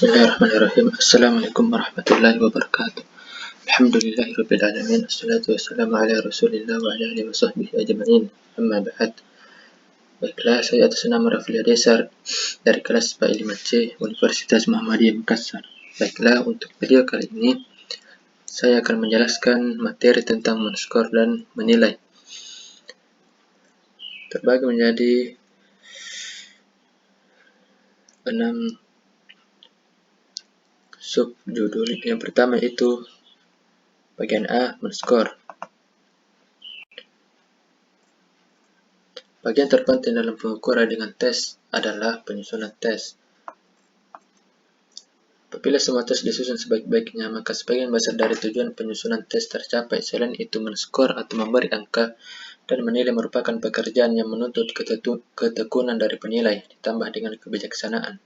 Bismillahirrahmanirrahim. Assalamualaikum warahmatullahi wabarakatuh. Alhamdulillahirabbil alamin. Assalatu wassalamu ala Rasulillah wa ala alihi washabbihi ajma'in. Amma ba'd. Baiklah, saya atas nama Rafli Adesar dari kelas PAI 5C Universitas Muhammadiyah Makassar. Baiklah, untuk video kali ini saya akan menjelaskan materi tentang men-skor dan menilai. Terbagi menjadi 6 subjudul. Yang pertama itu bagian A, men-skor. Bagian terpenting dalam pengukuran dengan tes adalah penyusunan tes. Apabila semua tes disusun sebaik-baiknya, maka sebagian besar dari tujuan penyusunan tes tercapai. Selain itu, men-skor atau memberi angka dan menilai merupakan pekerjaan yang menuntut ketekunan dari penilai, ditambah dengan kebijaksanaan.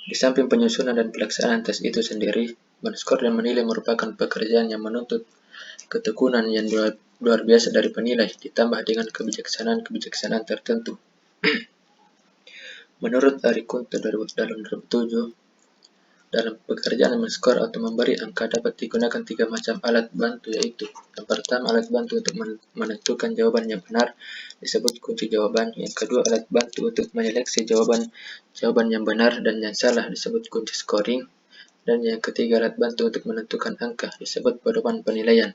Di samping penyusunan dan pelaksanaan tes itu sendiri, men-skor dan menilai merupakan pekerjaan yang menuntut ketekunan yang luar biasa dari penilai, ditambah dengan kebijaksanaan tertentu. Menurut Ari Kunto dalam 2007, dalam pekerjaan men-skor atau memberi angka dapat digunakan 3 macam alat bantu, yaitu yang pertama, alat bantu untuk menentukan jawaban yang benar disebut kunci jawaban. Yang kedua, alat bantu untuk menyeleksi jawaban yang benar dan yang salah disebut kunci scoring. Dan yang ketiga, alat bantu untuk menentukan angka disebut pedoman penilaian.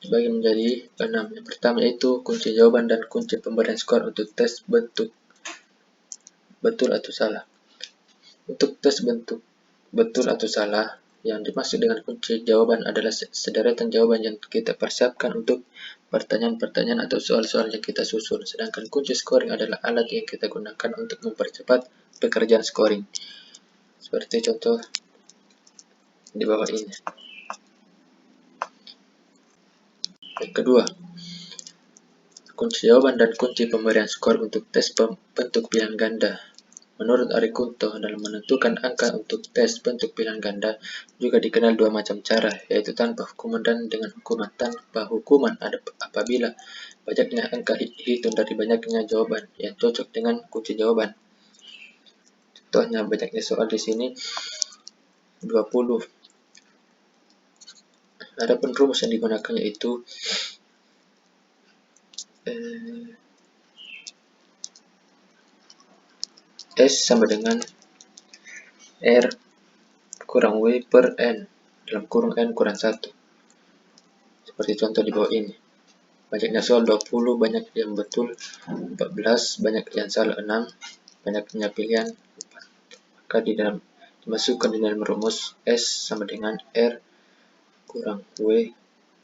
Dibagi menjadi 6. Yang pertama yaitu kunci jawaban dan kunci pemberian skor untuk tes bentuk betul atau salah. Untuk tes bentuk betul atau salah, yang dimaksud dengan kunci jawaban adalah sederetan jawaban yang kita persiapkan untuk pertanyaan-pertanyaan atau soal-soal yang kita susun. Sedangkan kunci scoring adalah alat yang kita gunakan untuk mempercepat pekerjaan scoring. Seperti contoh di bawah ini. Yang kedua, kunci jawaban dan kunci pemberian skor untuk tes bentuk pilihan ganda. Menurut Ari Kunto, dalam menentukan angka untuk tes bentuk pilihan ganda juga dikenal 2 macam cara, yaitu tanpa hukuman dan dengan hukuman. Tanpa hukuman apabila banyaknya angka dihitung dari banyaknya jawaban yang cocok dengan kunci jawaban. Contohnya, banyaknya soal di sini 20. Adapun rumus yang digunakan yaitu S sama dengan R kurang W per N dalam kurung N kurang 1. Seperti contoh di bawah ini. Banyaknya soal 20, banyak yang betul 14, banyak yang salah 6, banyaknya pilihan 4. Maka dimasukkan di dalam rumus S sama dengan R kurang W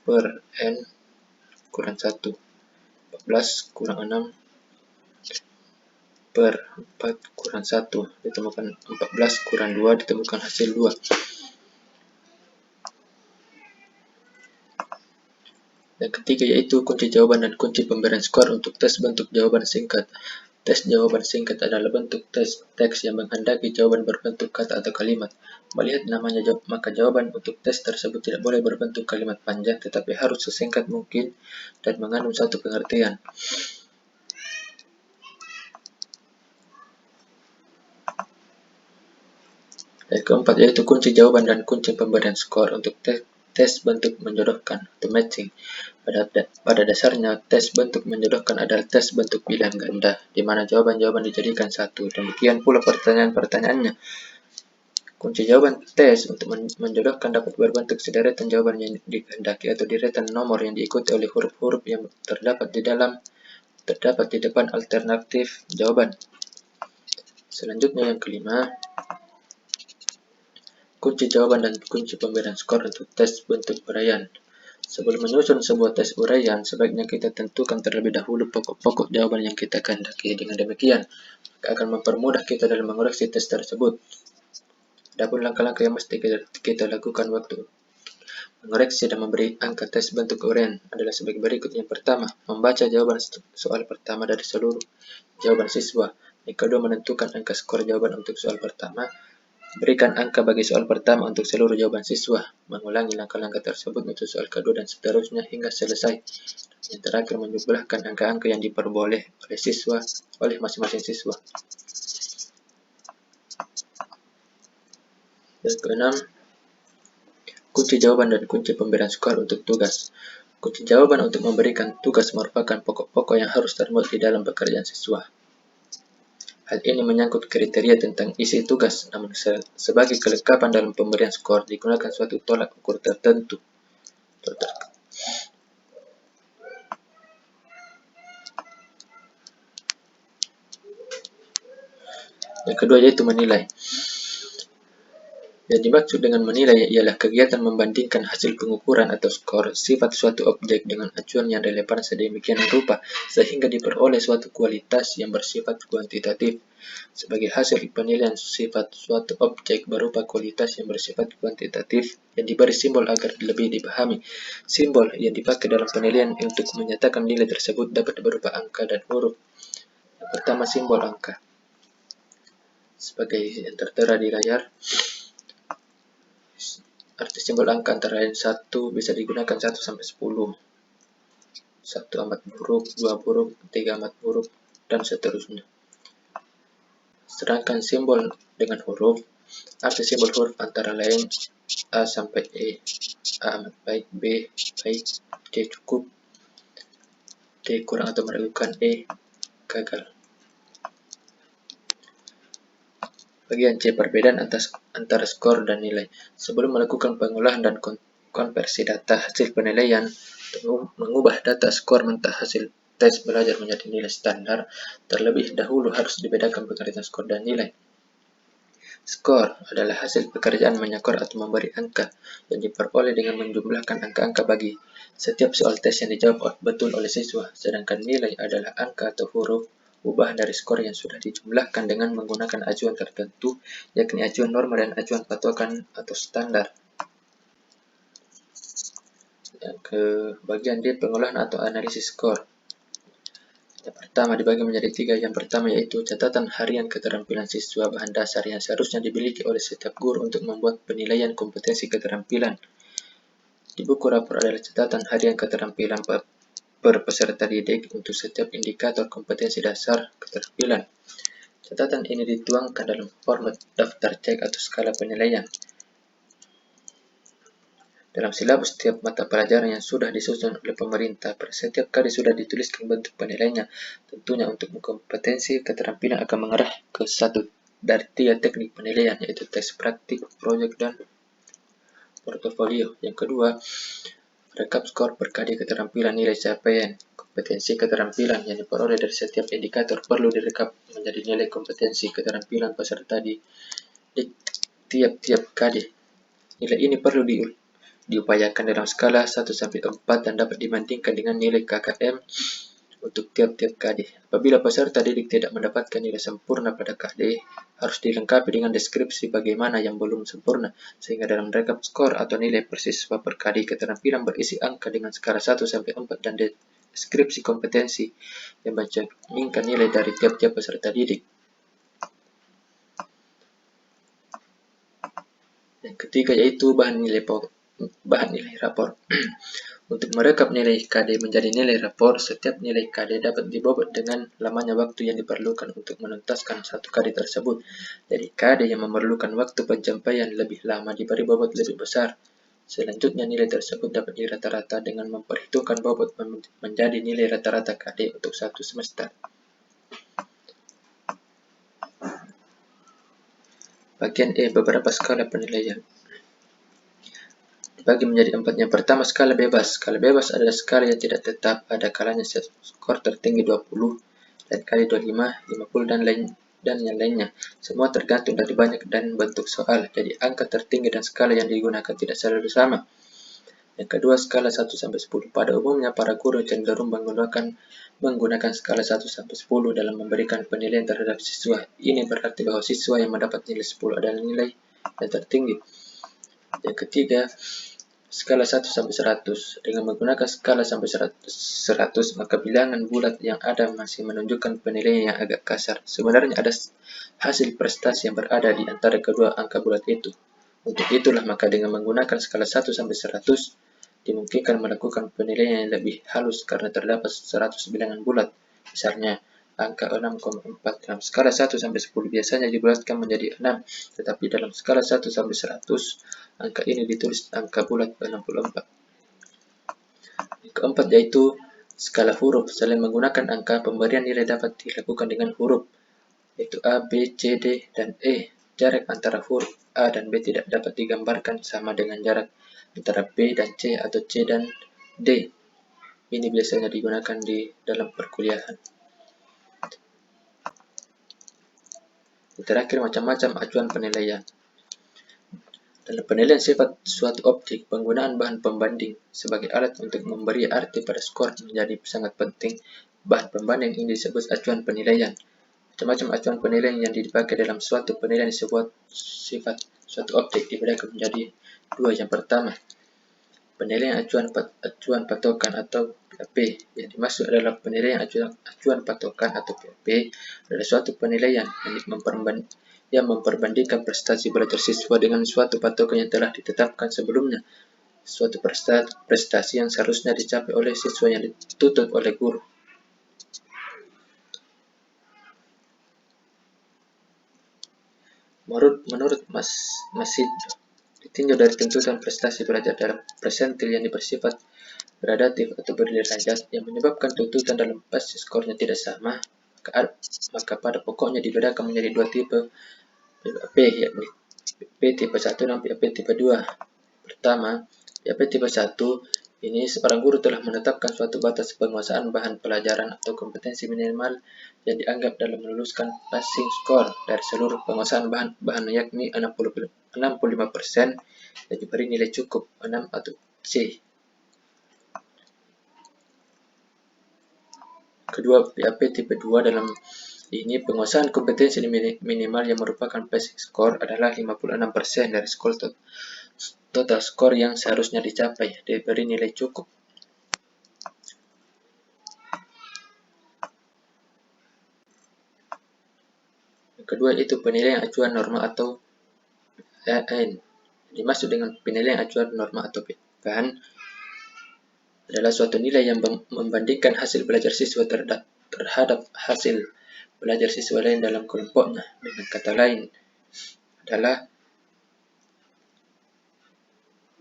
per N kurang 1. 14 kurang 6 per 4 kurang 1, ditemukan 14 kurang 2, ditemukan hasil 2. Yang ketiga yaitu kunci jawaban dan kunci pemberian skor untuk tes bentuk jawaban singkat. Tes jawaban singkat adalah bentuk teks yang menghendaki jawaban berbentuk kata atau kalimat. Melihat namanya, maka jawaban untuk tes tersebut tidak boleh berbentuk kalimat panjang, tetapi harus sesingkat mungkin dan mengandung satu pengertian. Yang keempat yaitu kunci jawaban dan kunci pemberian skor untuk tes bentuk menjodohkan atau matching. Pada dasarnya, tes bentuk menjodohkan adalah tes bentuk pilihan ganda, di mana jawaban-jawaban dijadikan satu. Demikian pula pertanyaan-pertanyaannya. Kunci jawaban tes untuk menjodohkan dapat berbentuk sederetan jawaban yang dikehendaki atau deretan nomor yang diikuti oleh huruf-huruf yang terdapat di depan alternatif jawaban. Selanjutnya yang kelima, kunci jawaban dan kunci pemberian skor untuk tes bentuk uraian. Sebelum menyusun sebuah tes uraian, sebaiknya kita tentukan terlebih dahulu pokok-pokok jawaban yang kita kehendaki. Dengan demikian, akan mempermudah kita dalam mengoreksi tes tersebut. Adapun langkah-langkah yang mesti kita lakukan waktu mengoreksi dan memberi angka tes bentuk uraian adalah sebagai berikut. Yang pertama, membaca jawaban soal pertama dari seluruh jawaban siswa. Yang kedua, menentukan angka skor jawaban untuk soal pertama. Berikan angka bagi soal pertama untuk seluruh jawaban siswa. Mengulangi langkah-langkah tersebut untuk soal kedua dan seterusnya hingga selesai. Yang terakhir, menjumlahkan angka-angka yang diperboleh oleh masing-masing siswa. Yang keenam, kunci jawaban dan kunci pemberian skor untuk tugas. Kunci jawaban untuk memberikan tugas merupakan pokok-pokok yang harus termuat di dalam pekerjaan siswa. Hal ini menyangkut kriteria tentang isi tugas, namun sebagai kelengkapan dalam pemberian skor digunakan suatu tolak ukur tertentu. Yang kedua yaitu menilai. Yang dimaksud dengan menilai ialah kegiatan membandingkan hasil pengukuran atau skor sifat suatu objek dengan acuan yang relevan sedemikian rupa sehingga diperoleh suatu kualitas yang bersifat kuantitatif. Sebagai hasil penilaian sifat suatu objek berupa kualitas yang bersifat kuantitatif yang diberi simbol agar lebih dipahami. Simbol yang dipakai dalam penilaian untuk menyatakan nilai tersebut dapat berupa angka dan huruf. Yang pertama, simbol angka. Sebagai yang tertera di layar, arti simbol angka antara lain 1 bisa digunakan 1 sampai 10. 1 amat buruk, 2 buruk, 3 amat buruk, dan seterusnya. Sedangkan simbol dengan huruf, arti simbol huruf antara lain A sampai E. A amat baik, B baik, C cukup, D kurang atau meragukan, E gagal. Bagian C, perbedaan antara skor dan nilai. Sebelum melakukan pengolahan dan konversi data hasil penilaian, mengubah data skor mentah hasil tes belajar menjadi nilai standar, terlebih dahulu harus dibedakan pengertian skor dan nilai. Skor adalah hasil pekerjaan menyekor atau memberi angka yang diperoleh dengan menjumlahkan angka-angka bagi setiap soal tes yang dijawab betul oleh siswa, sedangkan nilai adalah angka atau huruf ubahan dari skor yang sudah dijumlahkan dengan menggunakan acuan tertentu, yakni acuan norma dan acuan patokan atau standar. Yang ke bagian D, pengolahan atau analisis skor. Yang pertama dibagi menjadi 3. Yang pertama yaitu catatan harian keterampilan siswa bahan dasar yang seharusnya dimiliki oleh setiap guru untuk membuat penilaian kompetensi keterampilan. Di buku rapor adalah catatan harian keterampilan per peserta didik untuk setiap indikator kompetensi dasar keterampilan. Catatan ini dituangkan dalam format daftar cek atau skala penilaian. Dalam silabus setiap mata pelajaran yang sudah disusun oleh pemerintah, per setiap kali sudah dituliskan bentuk penilaiannya. Tentunya untuk kompetensi keterampilan akan mengarah ke satu dari 3 teknik penilaian, yaitu tes praktik, proyek, dan portofolio. Yang kedua, rekap skor per KD keterampilan nilai capaian kompetensi keterampilan yang diperoleh dari setiap indikator perlu direkap menjadi nilai kompetensi keterampilan peserta di tiap-tiap KD. Nilai ini perlu diupayakan dalam skala 1 sampai 4 dan dapat dibandingkan dengan nilai KKM untuk tiap-tiap KD. Apabila peserta didik tidak mendapatkan nilai sempurna pada KD, harus dilengkapi dengan deskripsi bagaimana yang belum sempurna, sehingga dalam rekap skor atau nilai per siswa per KD keterampilan berisi angka dengan skala 1 sampai 4 dan deskripsi kompetensi yang mencerminkan nilai dari tiap-tiap peserta didik. Yang ketiga yaitu bahan nilai rapor. Untuk merekap nilai KD menjadi nilai rapor, setiap nilai KD dapat dibobot dengan lamanya waktu yang diperlukan untuk menuntaskan satu KD tersebut. Jadi KD yang memerlukan waktu pencapaian lebih lama diberi bobot lebih besar. Selanjutnya nilai tersebut dapat dirata-rata dengan memperhitungkan bobot menjadi nilai rata-rata KD untuk satu semester. Bagian E, beberapa skala penilaian. Dibagi menjadi 4. Yang pertama, skala bebas. Skala bebas adalah skala yang tidak tetap, ada kalanya skor tertinggi 20, lain kali 25, 50, dan yang lainnya. Semua tergantung dari banyak dan bentuk soal, jadi angka tertinggi dan skala yang digunakan tidak selalu sama. Yang kedua, skala 1 sampai 10. Pada umumnya, para guru cenderung menggunakan skala 1 sampai 10 dalam memberikan penilaian terhadap siswa. Ini berarti bahwa siswa yang mendapat nilai 10 adalah nilai yang tertinggi. Yang ketiga, skala 1 sampai 100. Dengan menggunakan skala sampai 100, maka bilangan bulat yang ada masih menunjukkan penilaian yang agak kasar. Sebenarnya ada hasil prestasi yang berada di antara kedua angka bulat itu. Untuk itulah maka dengan menggunakan skala 1 sampai 100, dimungkinkan melakukan penilaian yang lebih halus karena terdapat 100 bilangan bulat. Misalnya, angka 6,4 dalam skala 1 sampai 10 biasanya dibulatkan menjadi 6, tetapi dalam skala 1 sampai 100, angka ini ditulis angka bulat 64. Yang keempat yaitu skala huruf. Selain menggunakan angka, pemberian nilai dapat dilakukan dengan huruf, yaitu A, B, C, D, dan E. Jarak antara huruf A dan B tidak dapat digambarkan sama dengan jarak antara B dan C atau C dan D. Ini biasanya digunakan di dalam perkuliahan. Terakhir, macam-macam acuan penilaian. Dalam penilaian sifat suatu objek, penggunaan bahan pembanding sebagai alat untuk memberi arti pada skor menjadi sangat penting. Bahan pembanding ini disebut acuan penilaian. Macam-macam acuan penilaian yang dipakai dalam suatu penilaian sebuah sifat suatu objek dibagi menjadi dua. Yang pertama, penilaian acuan patokan atau PAP. Yang dimaksud adalah penilaian acuan patokan atau PAP adalah suatu penilaian yang memperbandingkan prestasi belajar siswa dengan suatu patokan yang telah ditetapkan sebelumnya. Suatu prestasi yang seharusnya dicapai oleh siswa yang dituntut oleh guru. Menurut Masid, ditinjau dari tuntutan prestasi belajar dalam persentil yang bersifat gradatif atau berderajat yang menyebabkan tuntutan dalam basis skornya tidak sama, maka pada pokoknya dibedakan menjadi dua tipe PAP, yakni PAP tipe 1 dan PAP tipe 2. Pertama, PAP tipe 1 ini seorang guru telah menetapkan suatu batas penguasaan bahan pelajaran atau kompetensi minimal yang dianggap dalam meluluskan passing score dari seluruh penguasaan bahan yakni 65% dan diberi nilai cukup 6 atau C. Kedua, PAP tipe 2 dalam ini penguasaan kompetensi minimal yang merupakan passing score adalah 56% dari total skor yang seharusnya dicapai, diberi nilai cukup. Yang kedua itu penilaian acuan norma atau PAN. Dimaksud dengan penilaian acuan norma atau PAN adalah suatu nilai yang membandingkan hasil belajar siswa terhadap hasil belajar siswa lain dalam kelompoknya. Dengan kata lain adalah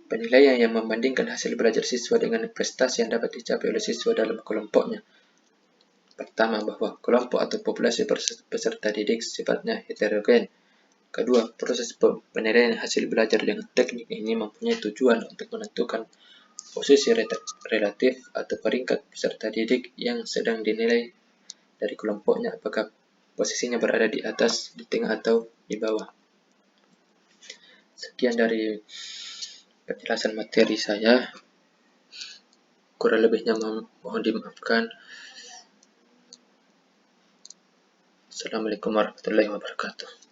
penilaian yang membandingkan hasil belajar siswa dengan prestasi yang dapat dicapai oleh siswa dalam kelompoknya. Pertama, bahwa kelompok atau populasi peserta didik sifatnya heterogen. Kedua, proses penilaian hasil belajar dengan teknik ini mempunyai tujuan untuk menentukan posisi relatif atau peringkat peserta didik yang sedang dinilai dari kelompoknya, apakah posisinya berada di atas, di tengah, atau di bawah. Sekian dari penjelasan materi saya. Kurang lebihnya mohon dimaafkan. Assalamualaikum warahmatullahi wabarakatuh.